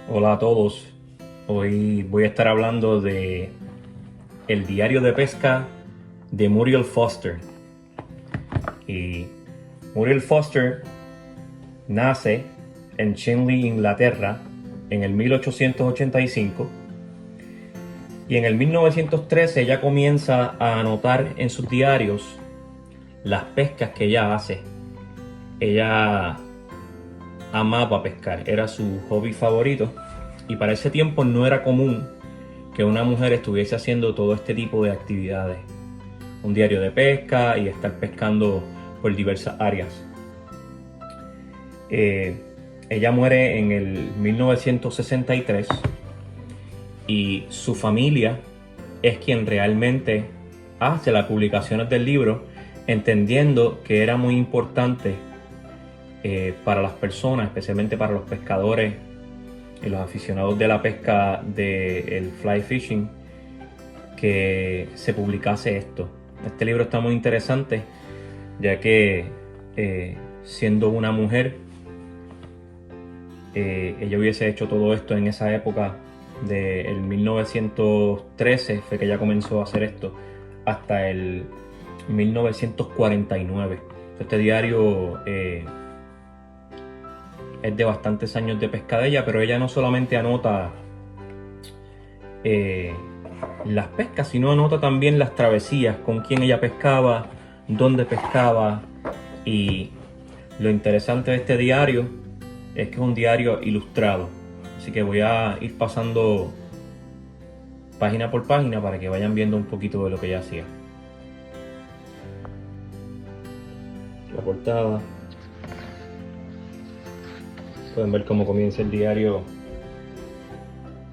Hola a todos. Hoy voy a estar hablando de el diario de pesca de Muriel Foster. Y Muriel Foster nace en Chinley, Inglaterra, en el 1885 y en el 1913 ella comienza a anotar en sus diarios las pescas que ella hace. Ella amaba pescar, era su hobby favorito y para ese tiempo no era común que una mujer estuviese haciendo todo este tipo de actividades. Un diario de pesca y estar pescando por diversas áreas. Eh, Ella muere en el 1963 y su familia es quien realmente hace las publicaciones del libro, entendiendo que era muy importante para las personas, especialmente para los pescadores y los aficionados de la pesca del fly fishing, que se publicase esto. Este libro está muy interesante, ya que siendo una mujer, ella hubiese hecho todo esto en esa época del 1913, fue que ella comenzó a hacer esto, hasta el 1949. Este diario es de bastantes años de pescadilla, pero ella no solamente anota eh, las pescas, sino anota también las travesías, con quién ella pescaba, dónde pescaba. Y lo interesante de este diario es que es un diario ilustrado, así que voy a ir pasando página por página para que vayan viendo un poquito de lo que ella hacía. La portada, pueden ver cómo comienza el diario.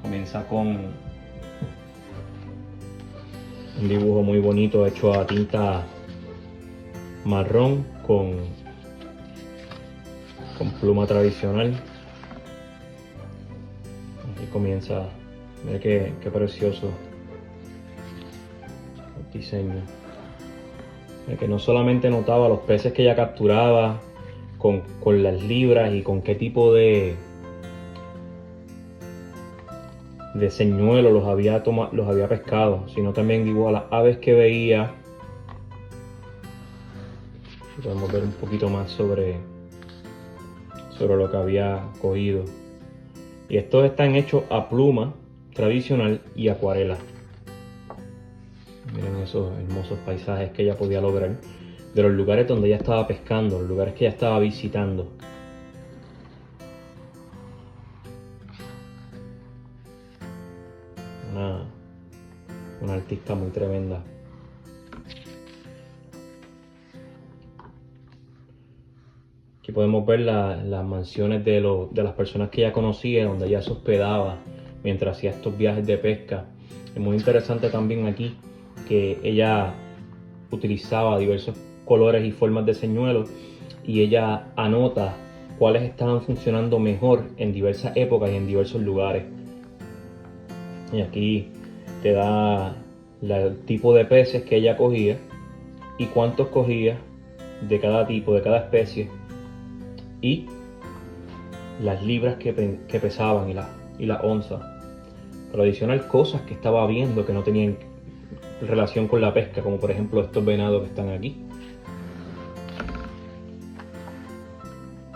Comienza con un dibujo muy bonito hecho a tinta marrón con pluma tradicional. Y comienza, mira qué precioso el diseño. Mira que no solamente notaba los peces que ella capturaba con las libras y con qué tipo de señuelo los había pescado, sino también digo a las aves que veía. Podemos ver un poquito más sobre lo que había cogido. Y estos están hechos a pluma tradicional y acuarela. Miren esos hermosos paisajes que ella podía lograr de los lugares donde ella estaba pescando, los lugares que ella estaba visitando. Una artista muy tremenda. Aquí podemos ver las mansiones de las personas que ella conocía, donde ella se hospedaba mientras hacía estos viajes de pesca. Es muy interesante también aquí que ella utilizaba diversos colores y formas de señuelos y ella anota cuáles estaban funcionando mejor en diversas épocas y en diversos lugares. Y aquí te da el tipo de peces que ella cogía y cuántos cogía de cada tipo, de cada especie, y las libras que pesaban y la onza. Pero adicional, cosas que estaba viendo que no tenían relación con la pesca, como por ejemplo estos venados que están aquí.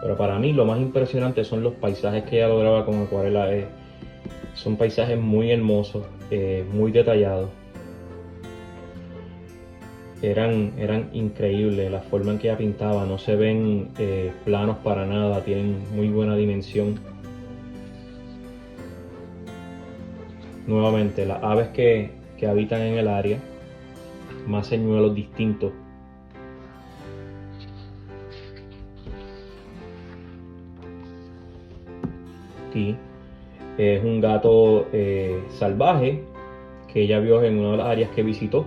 Pero para mí lo más impresionante son los paisajes que ella lograba con acuarela. Son paisajes muy hermosos, muy detallados. Eran increíbles la forma en que ella pintaba, no se ven planos para nada, tienen muy buena dimensión. Nuevamente, las aves que habitan en el área, más señuelos distintos. Aquí es un gato salvaje que ella vio en una de las áreas que visitó.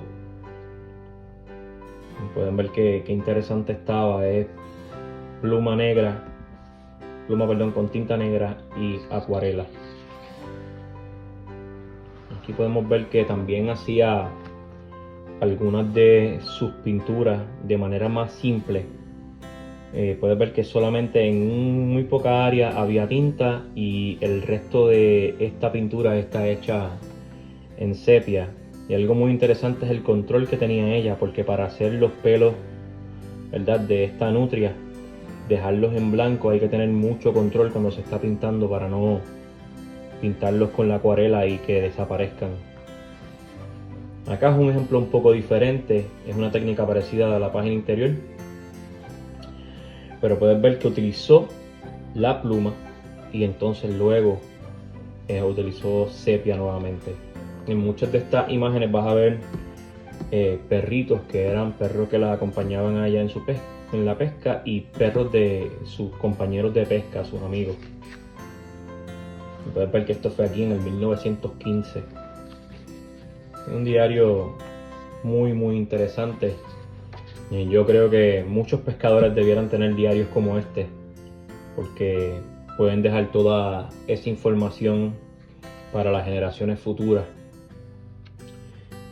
Pueden ver qué interesante estaba. Es pluma negra, con tinta negra y acuarela. Aquí podemos ver que también hacía algunas de sus pinturas de manera más simple, Puedes ver que solamente en muy poca área había tinta y el resto de esta pintura está hecha en sepia. Y algo muy interesante es el control que tenía ella, porque para hacer los pelos, ¿verdad?, de esta nutria, dejarlos en blanco, hay que tener mucho control cuando se está pintando para no pintarlos con la acuarela y que desaparezcan. Acá es un ejemplo un poco diferente, es una técnica parecida a la página interior, pero puedes ver que utilizó la pluma y entonces luego utilizó sepia nuevamente. En muchas de estas imágenes vas a ver perritos que eran perros que la acompañaban allá en la pesca y perros de sus compañeros de pesca, sus amigos. Puedes ver que esto fue aquí en el 1915. Es un diario muy interesante. Y yo creo que muchos pescadores debieran tener diarios como este, porque pueden dejar toda esa información para las generaciones futuras,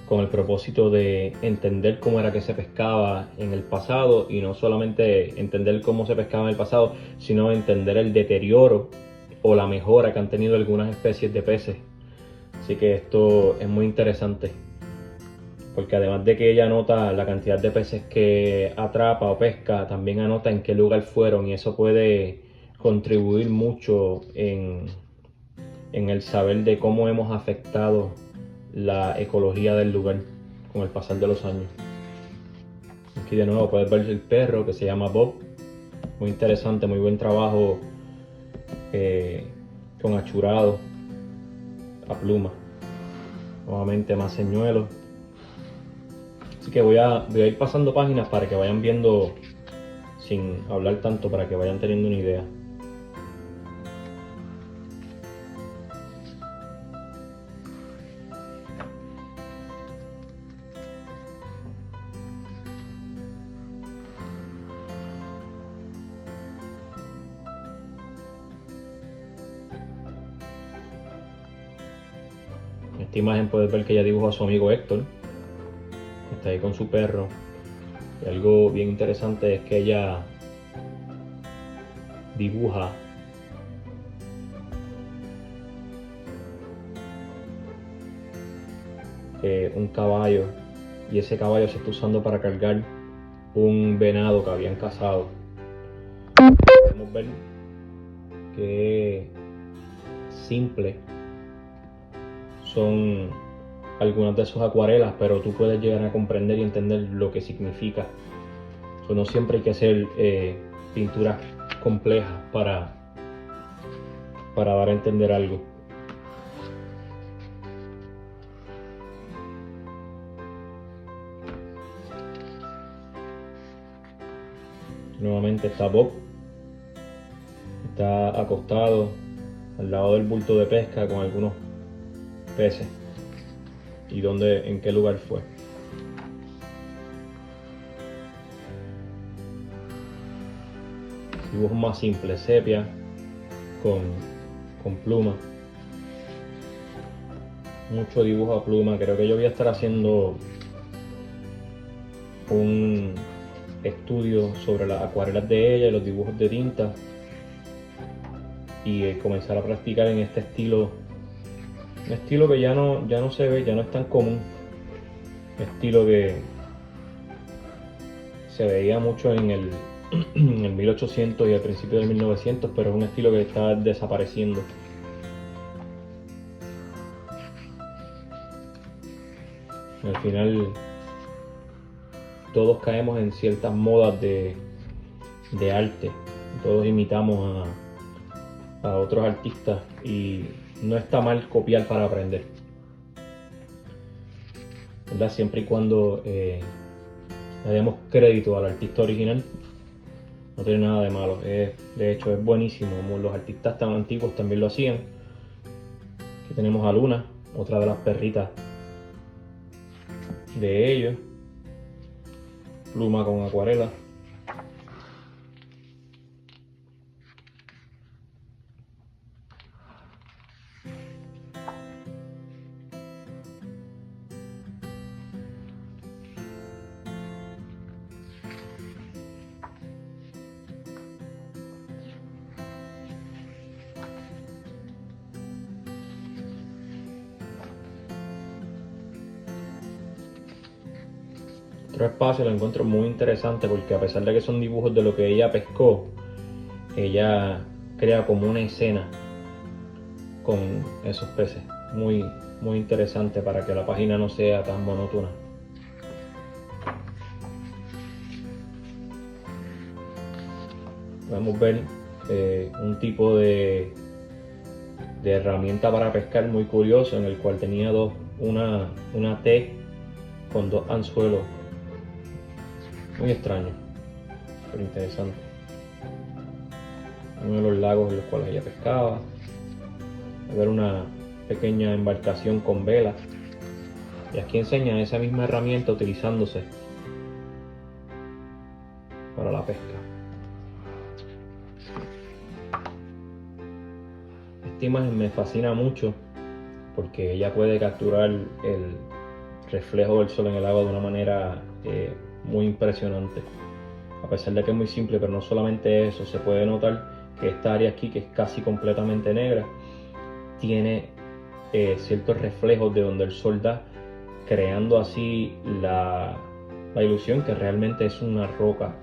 con el propósito de entender cómo era que se pescaba en el pasado, y no solamente entender cómo se pescaba en el pasado, sino entender el deterioro o la mejora que han tenido algunas especies de peces. Así que esto es muy interesante, porque además de que ella anota la cantidad de peces que atrapa o pesca, también anota en qué lugar fueron, y eso puede contribuir mucho en el saber de cómo hemos afectado la ecología del lugar con el pasar de los años. Aquí de nuevo puedes ver el perro que se llama Bob, muy interesante, muy buen trabajo con achurado a pluma. Nuevamente más señuelos. Así que voy a ir pasando páginas para que vayan viendo sin hablar tanto, para que vayan teniendo una idea. En esta imagen puedes ver que ella dibujó a su amigo Héctor, que está ahí con su perro. Y algo bien interesante es que ella dibuja un caballo, y ese caballo se está usando para cargar un venado que habían cazado. Podemos ver que simple son algunas de sus acuarelas, pero tú puedes llegar a comprender y entender lo que significa. No siempre hay que hacer pinturas complejas para dar a entender algo. Nuevamente está Bob, está acostado al lado del bulto de pesca con algunos peces. ¿Y en qué lugar fue? Dibujos más simples, sepia con pluma. Mucho dibujo a pluma. Creo que yo voy a estar haciendo un estudio sobre las acuarelas de ella y los dibujos de tinta, y comenzar a practicar en este estilo, un estilo que ya no se ve, ya no es tan común, un estilo que se veía mucho en el 1800 y al principio del 1900, pero es un estilo que está desapareciendo. Al final todos caemos en ciertas modas de arte, todos imitamos a otros artistas, y no está mal copiar para aprender, ¿verdad? Siempre y cuando le demos crédito al artista original, no tiene nada de malo. De hecho es buenísimo, como los artistas tan antiguos también lo hacían. Aquí tenemos a Luna, otra de las perritas de ellos, pluma con acuarela. Otro espacio lo encuentro muy interesante porque a pesar de que son dibujos de lo que ella pescó, ella crea como una escena con esos peces. Muy, muy interesante para que la página no sea tan monótona. Podemos ver un tipo de herramienta para pescar muy curioso, en el cual tenía una T con dos anzuelos. Muy extraño, pero interesante. Uno de los lagos en los cuales ella pescaba. A ver una pequeña embarcación con velas. Y aquí enseña esa misma herramienta utilizándose para la pesca. Esta imagen me fascina mucho porque ella puede capturar el reflejo del sol en el agua de una manera muy impresionante. A pesar de que es muy simple, pero no solamente eso, se puede notar que esta área aquí, que es casi completamente negra, tiene ciertos reflejos de donde el sol da, creando así la ilusión que realmente es una roca.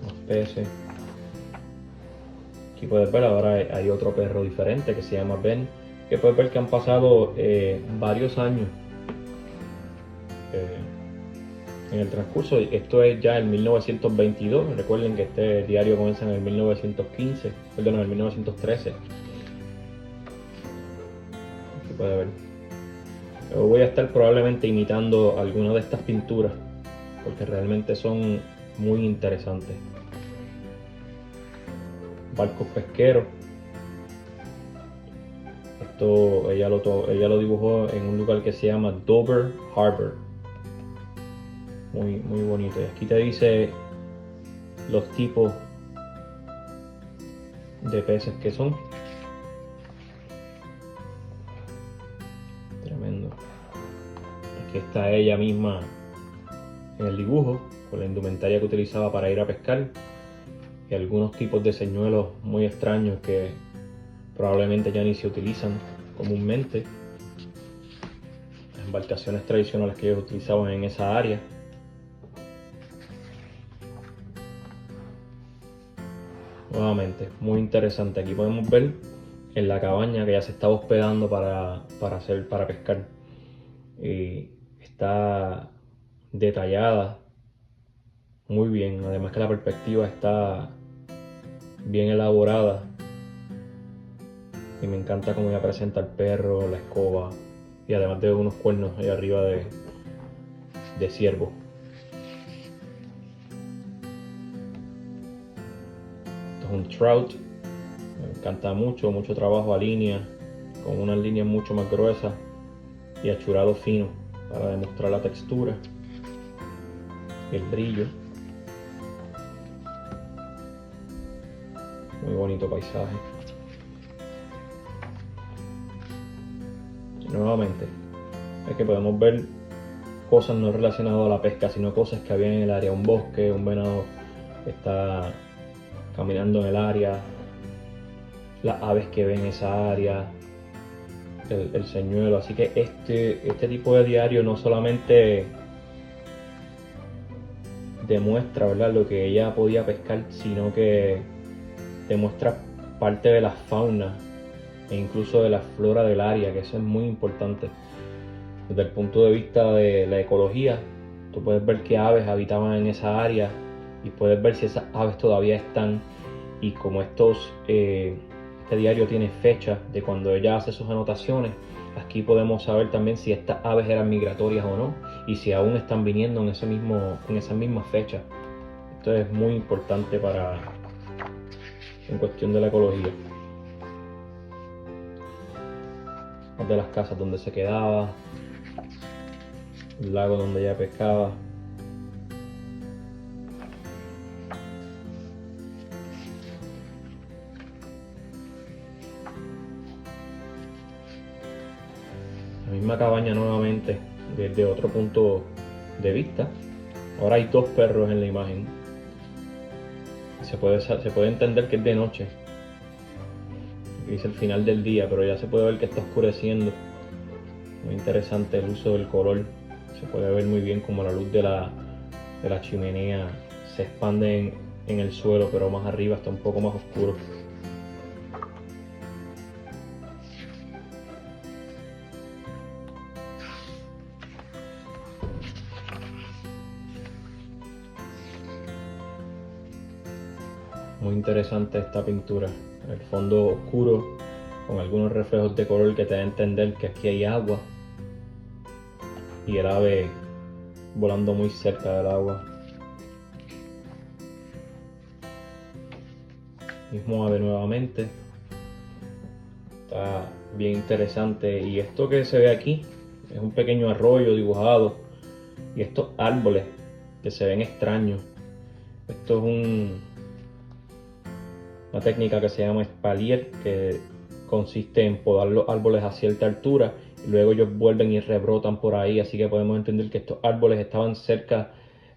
Los peces. Aquí puedes ver, ahora hay otro perro diferente que se llama Ben, que puedes ver que han pasado varios años en el transcurso. Esto es ya en 1922. Recuerden que este diario comienza en el 1915, perdón, en el 1913. Aquí puede ver. Yo voy a estar probablemente imitando algunas de estas pinturas porque realmente son muy interesantes. Barcos pesqueros. Esto ella lo dibujó en un lugar que se llama Dover Harbor. Muy, muy bonito. Y aquí te dice los tipos de peces que son. Tremendo. Aquí está ella misma en el dibujo, con la indumentaria que utilizaba para ir a pescar. Y algunos tipos de señuelos muy extraños que probablemente ya ni se utilizan comúnmente. Las embarcaciones tradicionales que ellos utilizaban en esa área. Nuevamente, muy interesante. Aquí podemos ver en la cabaña que ya se estaba hospedando para pescar. Y está detallada muy bien. Además que la perspectiva está bien elaborada. Y me encanta cómo ella presenta el perro, la escoba y además de unos cuernos ahí arriba de ciervo. Esto es un trout. Me encanta mucho trabajo a línea, con unas líneas mucho más gruesas y achurado fino para demostrar la textura y el brillo. Muy bonito paisaje. Y nuevamente, es que podemos ver cosas no relacionadas a la pesca, sino cosas que había en el área. Un bosque, un venado está caminando en el área, las aves que ven esa área, el señuelo. Así que este tipo de diario no solamente demuestra, ¿verdad?, lo que ella podía pescar, sino que demuestra parte de la fauna e incluso de la flora del área, que eso es muy importante. Desde el punto de vista de la ecología, tú puedes ver qué aves habitaban en esa área y puedes ver si esas aves todavía están. Y como este diario tiene fecha de cuando ella hace sus anotaciones, aquí podemos saber también si estas aves eran migratorias o no y si aún están viniendo en esa misma fecha. Esto es muy importante en cuestión de la ecología. De las casas donde se quedaba, el lago donde ella pescaba. La misma cabaña nuevamente desde otro punto de vista. Ahora hay dos perros en la imagen. Se puede entender que es de noche. Aquí dice el final del día, pero ya se puede ver que está oscureciendo. Muy interesante el uso del color. Se puede ver muy bien como la luz de la chimenea se expande en el suelo, pero más arriba está un poco más oscuro. Muy interesante esta pintura. El fondo oscuro con algunos reflejos de color que te da a entender que aquí hay agua y el ave volando muy cerca del agua. Mismo ave nuevamente. Está bien interesante. Y esto que se ve aquí es un pequeño arroyo dibujado. Y estos árboles que se ven extraños. Esto es una técnica que se llama espalier, que consiste en podar los árboles a cierta altura y luego ellos vuelven y rebrotan por ahí, así que podemos entender que estos árboles estaban cerca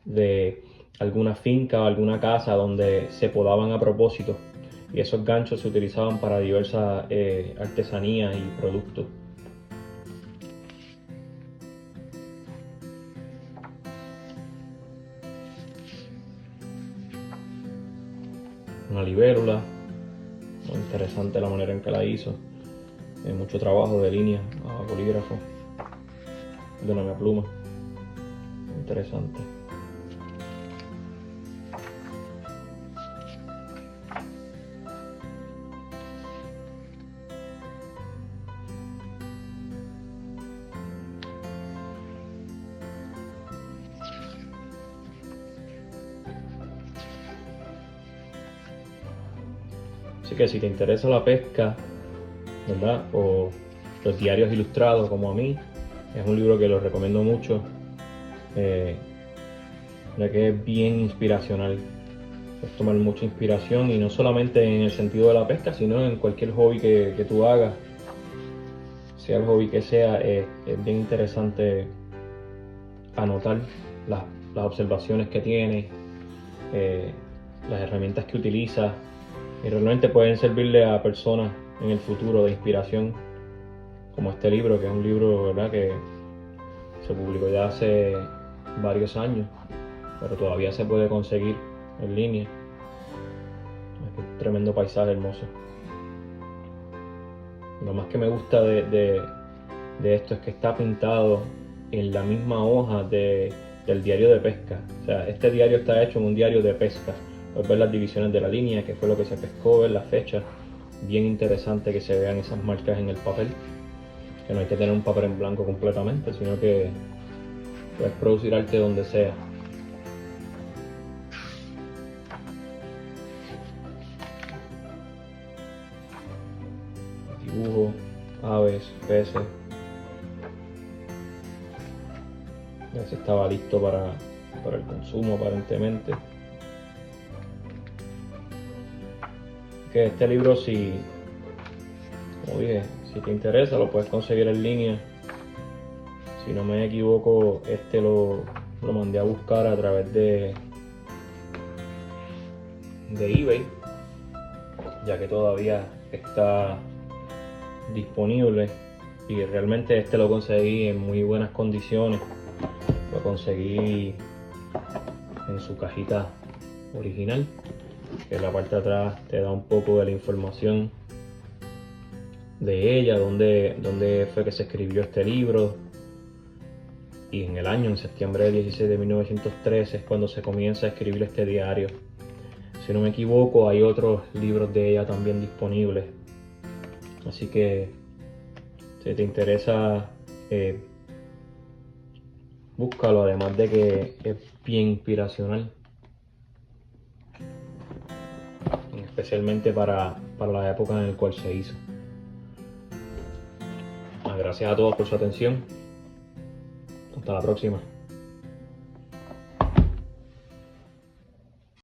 de alguna finca o alguna casa donde se podaban a propósito, y esos ganchos se utilizaban para diversas artesanías y productos. Una libélula, muy interesante la manera en que la hizo. Mucho trabajo de línea a bolígrafo, de una pluma. Interesante. Así que si te interesa la pesca, ¿verdad? O los diarios ilustrados como a mí, es un libro que lo recomiendo mucho, ya que es bien inspiracional. Puedes tomar mucha inspiración, y no solamente en el sentido de la pesca, sino en cualquier hobby que tú hagas, sea el hobby que sea. Es bien interesante anotar las observaciones que tienes, las herramientas que utilizas, y realmente pueden servirle a personas en el futuro de inspiración, como este libro, que es un libro, ¿verdad?, que se publicó ya hace varios años, pero todavía se puede conseguir en línea. Es un tremendo paisaje hermoso. Lo más que me gusta de esto es que está pintado en la misma hoja del diario de pesca. O sea, este diario está hecho en un diario de pesca. Puedes ver las divisiones de la línea, que fue lo que se pescó, ver la fecha. Bien interesante que se vean esas marcas en el papel, que no hay que tener un papel en blanco completamente, sino que puedes producir arte donde sea. Dibujo, aves, peces. Ya se estaba listo para el consumo, aparentemente. Que este libro, como dije, si te interesa, lo puedes conseguir en línea. Si no me equivoco, este lo mandé a buscar a través de eBay, ya que todavía está disponible, y realmente este lo conseguí en muy buenas condiciones. Lo conseguí en su cajita original, que en la parte de atrás te da un poco de la información de ella, dónde fue que se escribió este libro, y en el año, en septiembre 16 de 1913, es cuando se comienza a escribir este diario. Si no me equivoco, hay otros libros de ella también disponibles, así que si te interesa, búscalo, además de que es bien inspiracional, especialmente para la época en la cual se hizo. Gracias a todos por su atención. Hasta la próxima.